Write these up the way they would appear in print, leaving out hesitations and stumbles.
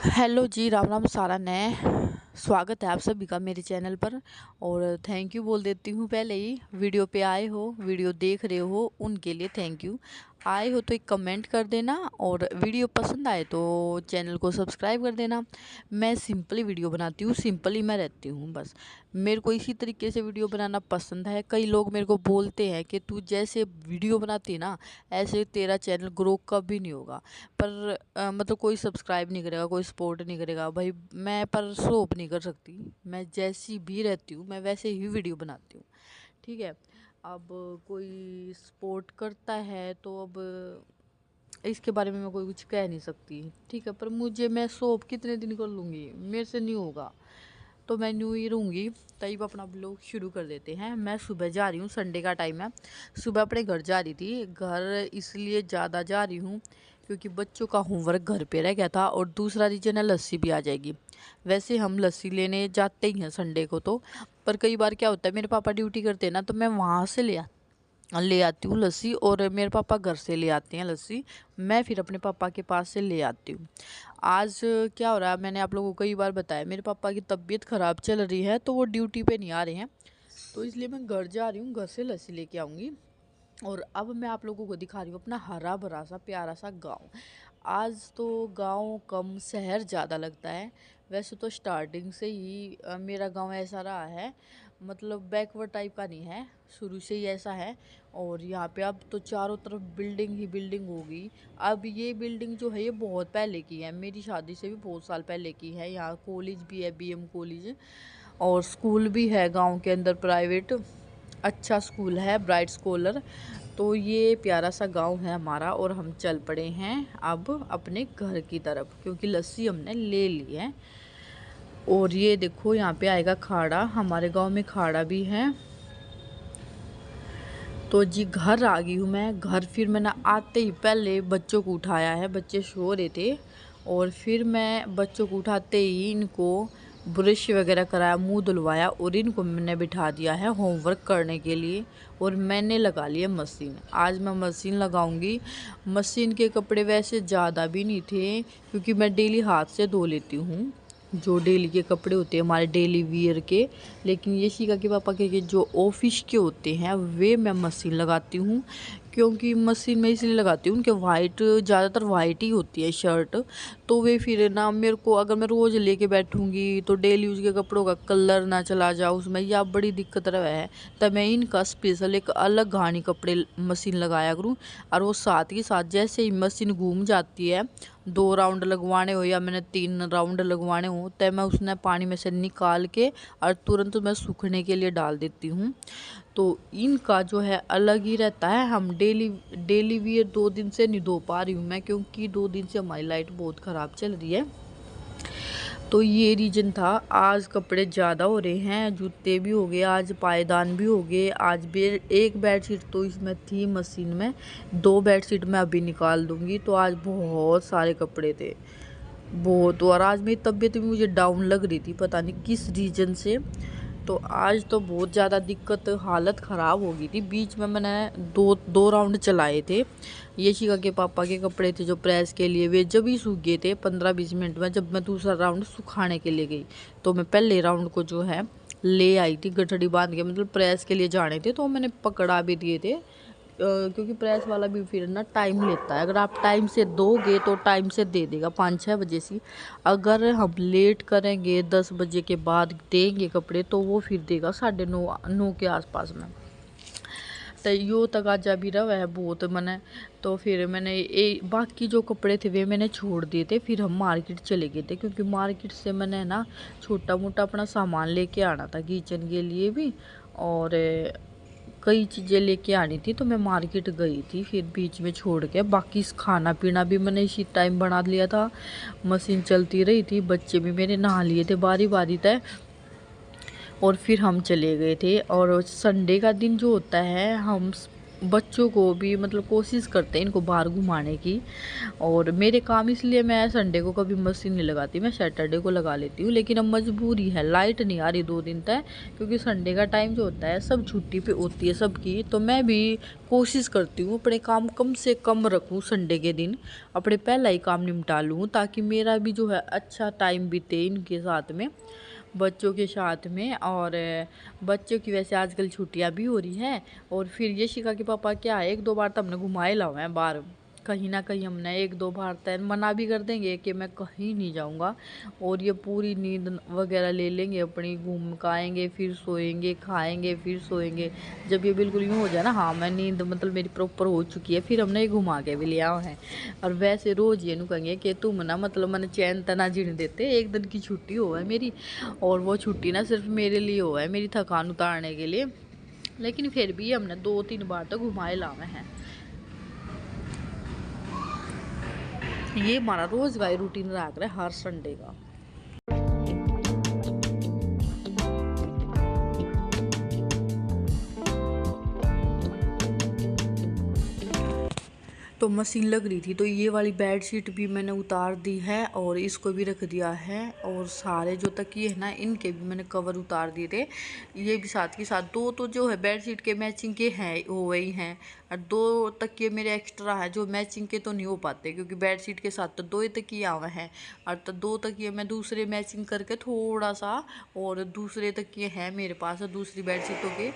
Hello जी, राम राम सारा ने स्वागत है आप सभी का मेरे चैनल पर। और थैंक यू बोल देती हूँ पहले ही। वीडियो पे आए हो, वीडियो देख रहे हो, उनके लिए थैंक यू। आए हो तो एक कमेंट कर देना, और वीडियो पसंद आए तो चैनल को सब्सक्राइब कर देना। मैं सिंपली वीडियो बनाती हूँ, सिंपली मैं रहती हूँ बस। मेरे को इसी तरीके से वीडियो बनाना पसंद है। कई लोग मेरे को बोलते हैं कि तू जैसे वीडियो बनाती है ना, ऐसे तेरा चैनल ग्रो कभी नहीं होगा। पर मतलब कोई सब्सक्राइब नहीं करेगा, कोई सपोर्ट नहीं करेगा भाई। मैं पर शो नहीं कर सकती। मैं जैसी भी रहती हूँ मैं वैसे ही वीडियो बनाती हूँ, ठीक है। अब कोई सपोर्ट करता है तो अब इसके बारे में मैं कोई कुछ कह नहीं सकती, ठीक है। पर मुझे, मैं शो कितने दिन कर लूँगी, मेरे से नहीं होगा। तो मैं न्यू ईयर होंगी तब अपना ब्लॉग शुरू कर देते हैं। मैं सुबह जा रही हूँ, संडे का टाइम है। सुबह अपने घर जा रही थी। घर इसलिए ज़्यादा जा रही हूँ क्योंकि बच्चों का होमवर्क घर पे रह गया था, और दूसरा रीज़न है लस्सी भी आ जाएगी। वैसे हम लस्सी लेने जाते ही हैं संडे को तो, पर कई बार क्या होता है, मेरे पापा ड्यूटी करते हैं ना, तो मैं वहाँ से ले आती हूँ लस्सी, और मेरे पापा घर से ले आते हैं लस्सी। मैं फिर अपने पापा के पास से ले आती हूँ। आज क्या हो रहा है, मैंने आप लोगों को कई बार बताया, मेरे पापा की तबीयत ख़राब चल रही है तो वो ड्यूटी पे नहीं आ रहे हैं, तो इसलिए मैं घर जा रही हूँ, घर से लस्सी लेके आऊँगी। और अब मैं आप लोगों को दिखा रही हूँ अपना हरा भरा सा प्यारा सा गांव। आज तो गांव कम शहर ज़्यादा लगता है। वैसे तो स्टार्टिंग से ही मेरा गांव ऐसा रहा है, मतलब बैकवर्ड टाइप का नहीं है, शुरू से ही ऐसा है। और यहाँ पे अब तो चारों तरफ बिल्डिंग ही बिल्डिंग होगी। अब ये बिल्डिंग जो है ये बहुत पहले की है, मेरी शादी से भी बहुत साल पहले की है। यहाँ कॉलेज भी है, बीएम कॉलेज, और स्कूल भी है गांव के अंदर, प्राइवेट अच्छा स्कूल है, ब्राइट स्कॉलर। तो ये प्यारा सा गांव है हमारा, और हम चल पड़े हैं अब अपने घर की तरफ, क्योंकि लस्सी हमने ले ली है। और ये देखो यहाँ पे आएगा खाड़ा, हमारे गांव में खाड़ा भी है। तो जी घर आ गई हूँ मैं। घर फिर मैंने आते ही पहले बच्चों को उठाया है, बच्चे सो रहे थे, और फिर मैं बच्चों को उठाते ही इनको ब्रश वगैरह कराया, मुंह धुलवाया, और इनको मैंने बिठा दिया है होमवर्क करने के लिए। और मैंने लगा लिया मशीन। आज मैं मशीन लगाऊंगी। मशीन के कपड़े वैसे ज़्यादा भी नहीं थे, क्योंकि मैं डेली हाथ से धो लेती हूँ जो डेली के कपड़े होते हैं हमारे डेली वियर के। लेकिन ये शिका के पापा के जो ऑफिस के होते हैं वे मैं मशीन लगाती हूँ, क्योंकि मशीन में इसलिए लगाती हूँ कि वाइट, ज़्यादातर वाइट ही होती है शर्ट। तो वे फिर ना, मेरे को अगर मैं रोज़ लेके बैठूँगी तो डेली यूज के कपड़ों का कलर ना चला जाए उसमें, या बड़ी दिक्कत रहा है। तब मैं इनका स्पेशल एक अलग घानी कपड़े मशीन लगाया करूँ। और वो साथ ही साथ जैसे ही मशीन घूम जाती है, 2 राउंड लगवाने हो या मैंने 3 राउंड लगवाने हो, तब मैं उसने पानी में से निकाल के और तुरंत मैं सूखने के लिए डाल देती हूँ। तो इनका जो है अलग ही रहता है। हम डेली वियर 2 दिन से नहीं धो पा रही हूँ मैं, क्योंकि 2 दिन से हमारी लाइट बहुत ख़राब चल रही है। तो ये रीज़न था। आज कपड़े ज़्यादा हो रहे हैं, जूते भी हो गए, आज पायदान भी हो गए। आज भी एक बेडशीट तो इसमें थी मशीन में, 2 बेडशीट मैं अभी निकाल दूँगी। तो आज बहुत सारे कपड़े थे, बहुत। और आज मेरी तबीयत भी मुझे डाउन लग रही थी, पता नहीं किस रीज़न से। तो आज तो बहुत ज़्यादा दिक्कत, हालत ख़राब हो गई थी। बीच में मैंने दो राउंड चलाए थे। ये शिका के पापा के कपड़े थे जो प्रेस के लिए, वे जब ही सूख गए थे 15-20 मिनट में। जब मैं दूसरा राउंड सुखाने के लिए गई तो मैं पहले राउंड को जो है ले आई थी गठड़ी बांध के, मतलब प्रेस के लिए जाने थे, तो मैंने पकड़ा भी दिए थे। क्योंकि प्रेस वाला भी फिर ना टाइम लेता है। अगर आप टाइम से दोगे तो टाइम से दे देगा 5-6 बजे से। अगर हम लेट करेंगे 10 बजे के बाद देंगे कपड़े, तो वो फिर देगा 9:30 के आसपास में। तो यो तकाजा भी रहा है बहुत मैंने। तो फिर मैंने बाकी जो कपड़े थे वे मैंने छोड़ दिए थे। फिर हम मार्केट चले गए थे, क्योंकि मार्केट से मैंने ना छोटा मोटा अपना सामान लेके आना था किचन के लिए भी, और कई चीज़ें लेके आनी थी। तो मैं मार्केट गई थी, फिर बीच में छोड़ के बाकी खाना पीना भी मैंने इसी टाइम बना लिया था। मशीन चलती रही थी, बच्चे भी मेरे नहा लिए थे बारी बारी तय। और फिर हम चले गए थे। और संडे का दिन जो होता है, हम बच्चों को भी मतलब कोशिश करते हैं इनको बाहर घुमाने की। और मेरे काम इसलिए मैं संडे को कभी मशीन नहीं लगाती, मैं सैटरडे को लगा लेती हूँ। लेकिन अब मजबूरी है, लाइट नहीं आ रही 2 दिन तक, क्योंकि संडे का टाइम जो होता है सब छुट्टी पे होती है सबकी। तो मैं भी कोशिश करती हूँ अपने काम कम से कम रखूँ, संडे के दिन अपने पहला ही काम निपटा लूँ, ताकि मेरा भी जो है अच्छा टाइम बीते इनके साथ में, बच्चों के साथ में। और बच्चों की वैसे आजकल छुट्टियां भी हो रही हैं। और फिर यशिका के पापा क्या है, 1-2 बार तो हमने घुमाए लाए हैं बाहर, कहीं ना कहीं हमने 1-2 बार तय मना भी कर देंगे कि मैं कहीं नहीं जाऊंगा। और ये पूरी नींद वगैरह ले लेंगे अपनी, घूम के आएंगे, फिर सोएंगे, खाएंगे, फिर सोएंगे। जब ये बिल्कुल यूँ हो जाए ना, हाँ मैं नींद मतलब मेरी प्रॉपर हो चुकी है, फिर हमने ये घुमा के भी लिया है। और वैसे रोज़ ये नहीं कहेंगे कि तुम ना मतलब मैंने चैन तना जीने देते, 1 दिन की छुट्टी हो है मेरी, और वो छुट्टी ना सिर्फ मेरे लिए हो है, मेरी थकान उतारने के लिए। लेकिन फिर भी हमने 2-3 बार तो घुमाए लाए हैं। ये हमारा रोज का रूटीन रहा है हर संडे का। तो मशीन लग रही थी, तो ये वाली बेड शीट भी मैंने उतार दी है और इसको भी रख दिया है। और सारे जो तकिए है ना, इनके भी मैंने कवर उतार दिए थे। ये भी साथ के साथ 2 तो जो है बेड शीट के मैचिंग के हैं वो वही हैं, और 2 तकिए मेरे एक्स्ट्रा है जो मैचिंग के तो नहीं हो पाते, क्योंकि बेड शीट के साथ तो 2 ही तकिए आवे हैं। और तो 2 तकिए मैं दूसरे मैचिंग करके थोड़ा सा, और दूसरे तकिए हैं मेरे पास दूसरी बेड शीटों के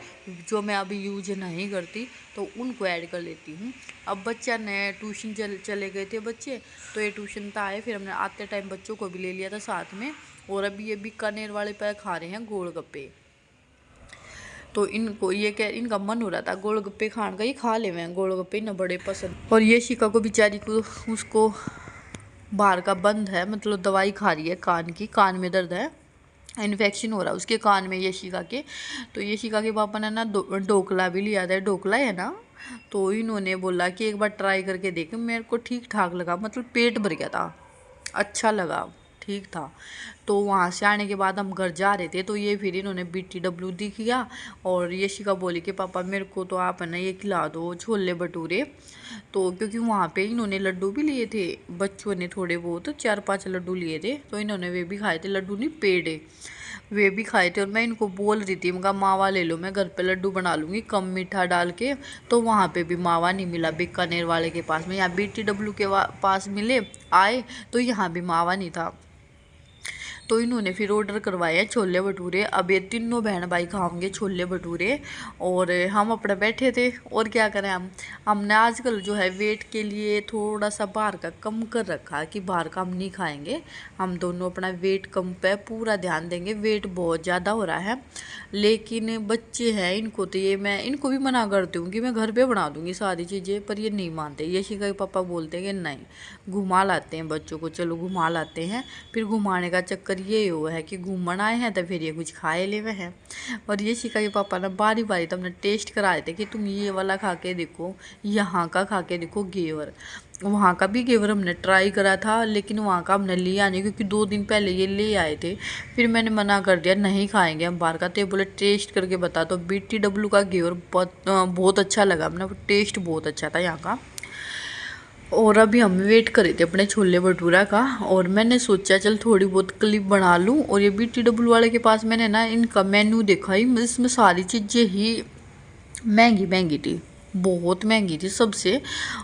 जो मैं अभी यूज नहीं करती, तो उनको ऐड कर लेती हूँ। अब बच्चा ने ट्यूशन चले गए थे बच्चे, तो ये ट्यूशन तो आए, फिर हमने आते टाइम बच्चों को भी ले लिया था साथ में। और अभी ये बीकानेर वाले पे खा रहे हैं गोलगप्पे। तो इनको ये क्या, इनका मन हो रहा था गोलगप्पे खाने का, ये खा ले हुए हैं गोलगप्पे ना, बड़े पसंद। और ये शिका को बेचारी को, उसको बाहर का बंद है, मतलब दवाई खा रही है कान की, कान में दर्द है, इन्फेक्शन हो रहा है उसके कान में यशिका के। तो यशिका के पापा ने ना ढोकला भी लिया था, ढोकला है ना, तो इन्होंने बोला कि एक बार ट्राई करके देख। मेरे को ठीक ठाक लगा, मतलब पेट भर गया था, अच्छा लगा, ठीक था। तो वहाँ से आने के बाद हम घर जा रहे थे, तो ये फिर इन्होंने BTW दिख गया। और यशिका बोली कि पापा मेरे को तो आप है ना ये खिला दो छोले भटूरे। तो क्योंकि वहाँ पे इन्होंने लड्डू भी लिए थे, बच्चों ने थोड़े बहुत 4-5 लड्डू लिए थे, तो इन्होंने वे भी खाए थे, लड्डू नहीं पेड़े, वे भी खाए थे। और मैं इनको बोल रही थी, मैं मावा ले लो, मैं घर पे लड्डू बना लूँगी कम मीठा डाल के। तो वहाँ पे भी मावा नहीं मिला बीकानेर वाले के पास में, यहाँ BTW के पास मिले आए, तो यहाँ भी मावा नहीं था। तो इन्होंने फिर ऑर्डर करवाए छोले भटूरे। अब ये तीनों बहन भाई खाएंगे छोले भटूरे, और हम अपने बैठे थे। और क्या करें, हमने आजकल जो है वेट के लिए थोड़ा सा बाहर का कम कर रखा है, कि बाहर का हम नहीं खाएंगे। हम दोनों अपना वेट कम पे पूरा ध्यान देंगे, वेट बहुत ज़्यादा हो रहा है। लेकिन बच्चे हैं, इनको तो ये मैं इनको भी मना करती हूँ कि मैं घर पे बना दूँगी सारी चीज़ें, पर ये नहीं मानते। यशिका के पापा बोलते हैं कि नहीं, घुमा लाते हैं बच्चों को, चलो घुमा लाते हैं। फिर घुमाने का चक्कर ये हुआ है कि घूमन आए हैं तो फिर ये कुछ खाए ले हुए हैं। और ये शिका के पापा ना बारी बारी तो हमने टेस्ट कराए थे कि तुम ये वाला खा के देखो, यहाँ का खा के देखो घेवर। वहाँ का भी घेवर हमने ट्राई करा था, लेकिन वहाँ का हमने लिया नहीं, क्योंकि 2 दिन पहले ये ले आए थे। फिर मैंने मना कर दिया, नहीं खाएंगे हम बाहर का। तो बोले टेस्ट करके बता। तो BTW का घेवर बहुत अच्छा लगा, हमने टेस्ट बहुत अच्छा था यहाँ का। और अभी हम वेट कर रहे थे अपने छोले भटूरा का, और मैंने सोचा चल थोड़ी बहुत क्लिप बना लूँ। और ये BTW वाले के पास मैंने ना इनका मेन्यू देखा ही, इसमें सारी चीज़ें ही महंगी महंगी थी, बहुत महंगी थी सबसे।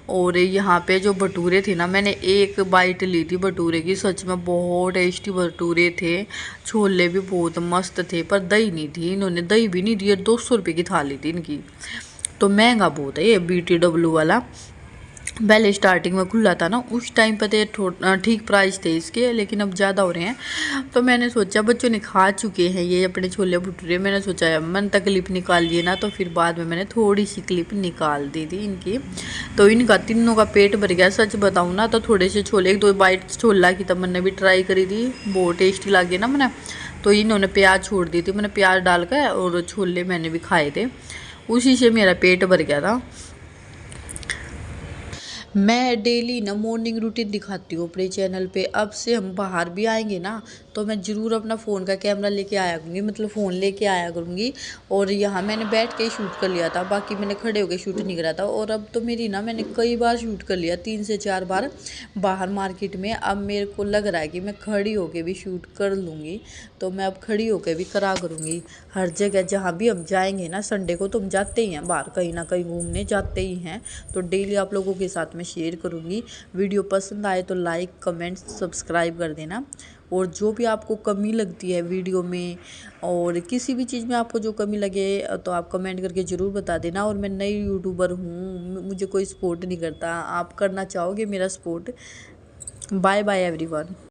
और यहाँ पे जो भटूरे थे ना, मैंने एक बाइट ली थी भटूरे की, सच में बहुत टेस्टी भटूरे थे। छोले भी बहुत मस्त थे, पर दही नहीं थी, इन्होंने दही भी नहीं दी। 200 रुपये की थाली थी इनकी, तो महंगा बहुत है ये BTW वाला। पहले स्टार्टिंग में खुला था ना, उस टाइम पे तो ठीक प्राइस थे इसके, लेकिन अब ज़्यादा हो रहे हैं। तो मैंने सोचा बच्चों ने खा चुके हैं ये अपने छोले भटूरे, मैंने सोचा मन तक क्लिप निकाल लिए ना, तो फिर बाद में मैंने थोड़ी सी क्लिप निकाल दी थी इनकी। तो इनका तीनों का पेट भर गया, सच बताऊँ ना। तो थोड़े से छोले, 1-2 बाइट छोला की तब मैंने भी ट्राई करी थी, बहुत टेस्टी लगे ना मैंने। तो इन्होंने प्याज छोड़ दी थी, मैंने प्याज डाल कर, और छोले मैंने भी खाए थे, उसी से मेरा पेट भर गया था। मैं डेली ना मॉर्निंग रूटीन दिखाती हूँ अपने चैनल पे। अब से हम बाहर भी आएंगे ना तो मैं ज़रूर अपना फ़ोन का कैमरा लेके आया करूँगी, मतलब फ़ोन लेके आया करूँगी। और यहाँ मैंने बैठ के ही शूट कर लिया था, बाकी मैंने खड़े होकर शूट नहीं करा था। और अब तो मेरी ना मैंने कई बार शूट कर लिया, 3 से 4 बार बाहर मार्केट में। अब मेरे को लग रहा है कि मैं खड़ी होकर भी शूट कर लूँगी, तो मैं अब खड़ी होकर भी करा करूँगी। हर जगह जहाँ भी हम जाएंगे ना, संडे को तो हम जाते ही हैं बाहर, कहीं ना कहीं घूमने जाते ही हैं, तो डेली आप लोगों के साथ में शेयर करूँगी। वीडियो पसंद आए तो लाइक कमेंट सब्सक्राइब कर देना। और जो भी आपको कमी लगती है वीडियो में और किसी भी चीज़ में आपको जो कमी लगे तो आप कमेंट करके ज़रूर बता देना। और मैं नई यूट्यूबर हूँ, मुझे कोई सपोर्ट नहीं करता, आप करना चाहोगे मेरा सपोर्ट। Bye bye everyone.